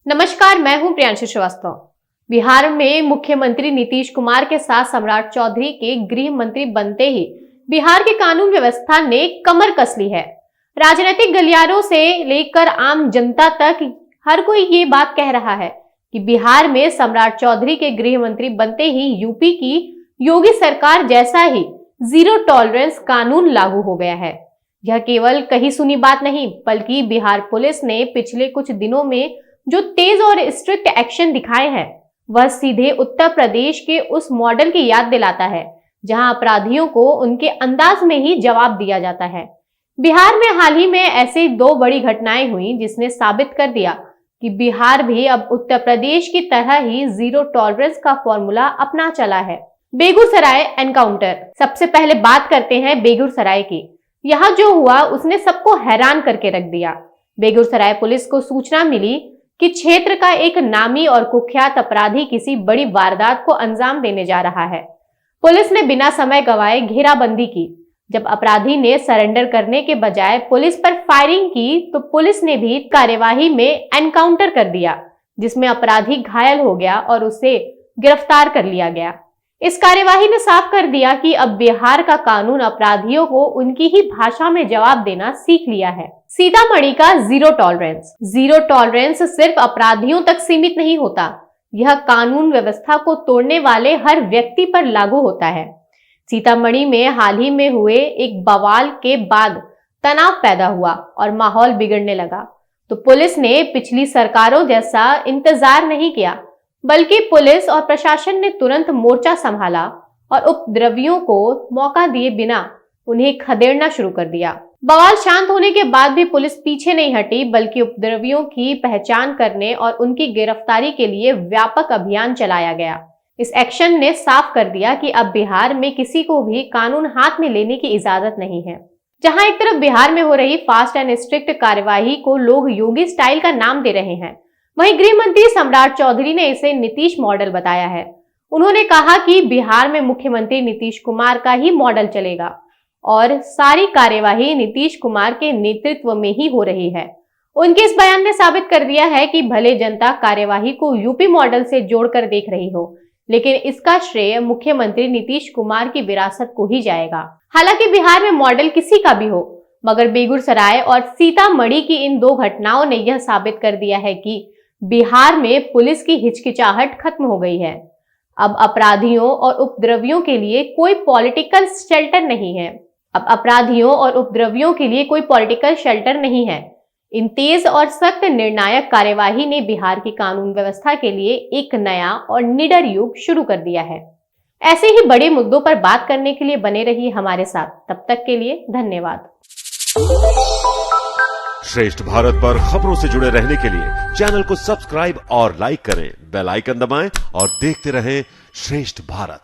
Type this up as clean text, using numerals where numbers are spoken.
नमस्कार, मैं हूं प्रियांशु श्रीवास्तव। बिहार में मुख्यमंत्री नीतीश कुमार के साथ सम्राट चौधरी के गृह मंत्री बनते ही बिहार की कानून व्यवस्था ने कमर कस ली है। राजनीतिक गलियारों से लेकर आम जनता तक हर कोई ये बात कह रहा है कि बिहार में सम्राट चौधरी के गृह मंत्री बनते ही यूपी की योगी सरकार जैसा ही जीरो टॉलरेंस कानून लागू हो गया है। यह केवल कही सुनी बात नहीं, बल्कि बिहार पुलिस ने पिछले कुछ दिनों में जो तेज और स्ट्रिक्ट एक्शन दिखाए हैं, वह सीधे उत्तर प्रदेश के उस मॉडल की याद दिलाता है जहां अपराधियों को उनके अंदाज में ही जवाब दिया जाता है। बिहार में हाल ही में ऐसी दो बड़ी घटनाएं हुई जिसने साबित कर दिया कि बिहार भी अब उत्तर प्रदेश की तरह ही जीरो टॉलरेंस का फॉर्मूला अपना चला है। बेगूसराय एनकाउंटर। सबसे पहले बात करते हैं बेगूसराय की। यहाँ जो हुआ उसने सबको हैरान करके रख दिया। बेगूसराय पुलिस को सूचना मिली कि क्षेत्र का एक नामी और कुख्यात अपराधी किसी बड़ी वारदात को अंजाम देने जा रहा है। पुलिस ने बिना समय गंवाए घेराबंदी की। जब अपराधी ने सरेंडर करने के बजाय पुलिस पर फायरिंग की तो पुलिस ने भी कार्यवाही में एनकाउंटर कर दिया, जिसमें अपराधी घायल हो गया और उसे गिरफ्तार कर लिया गया। इस कार्यवाही ने साफ कर दिया कि अब बिहार का कानून अपराधियों को उनकी ही भाषा में जवाब देना सीख लिया है। सीतामढ़ी का जीरो टॉलरेंस। जीरो टॉलरेंस सिर्फ अपराधियों तक सीमित नहीं होता, यह कानून व्यवस्था को तोड़ने वाले हर व्यक्ति पर लागू होता है। सीतामढ़ी में हाल ही में हुए एक बवाल के बाद तनाव पैदा हुआ और माहौल बिगड़ने लगा, तो पुलिस ने पिछली सरकारों जैसा इंतजार नहीं किया, बल्कि पुलिस और प्रशासन ने तुरंत मोर्चा संभाला और उपद्रवियों को मौका दिए बिना उन्हें खदेड़ना शुरू कर दिया। बवाल शांत होने के बाद भी पुलिस पीछे नहीं हटी, बल्कि उपद्रवियों की पहचान करने और उनकी गिरफ्तारी के लिए व्यापक अभियान चलाया गया। इस एक्शन ने साफ कर दिया कि अब बिहार में किसी को भी कानून हाथ में लेने की इजाजत नहीं है। जहां एक तरफ बिहार में हो रही फास्ट एंड स्ट्रिक्ट कार्यवाही को लोग योगी स्टाइल का नाम दे रहे हैं, वहीं गृह मंत्री सम्राट चौधरी ने इसे नीतीश मॉडल बताया है। उन्होंने कहा कि बिहार में मुख्यमंत्री नीतीश कुमार का ही मॉडल चलेगा और सारी कार्यवाही नीतीश कुमार के नेतृत्व में ही हो रही है। उनके इस बयान ने साबित कर दिया है कि भले जनता कार्यवाही को यूपी मॉडल से जोड़कर देख रही हो, लेकिन इसका श्रेय मुख्यमंत्री नीतीश कुमार की विरासत को ही जाएगा। हालांकि बिहार में मॉडल किसी का भी हो, मगर बेगूसराय और सीतामढ़ी की इन दो घटनाओं ने यह साबित कर दिया है कि बिहार में पुलिस की हिचकिचाहट खत्म हो गई है। अब अपराधियों और उपद्रवियों के लिए कोई पॉलिटिकल शेल्टर नहीं है। इन तेज और सख्त निर्णायक कार्यवाही ने बिहार की कानून व्यवस्था के लिए एक नया और निडर युग शुरू कर दिया है। ऐसे ही बड़े मुद्दों पर बात करने के लिए बने रहिए हमारे साथ। तब तक के लिए धन्यवाद। श्रेष्ठ भारत पर खबरों से जुड़े रहने के लिए चैनल को सब्सक्राइब और लाइक करें, बेल आइकन दबाएं और देखते रहें श्रेष्ठ भारत।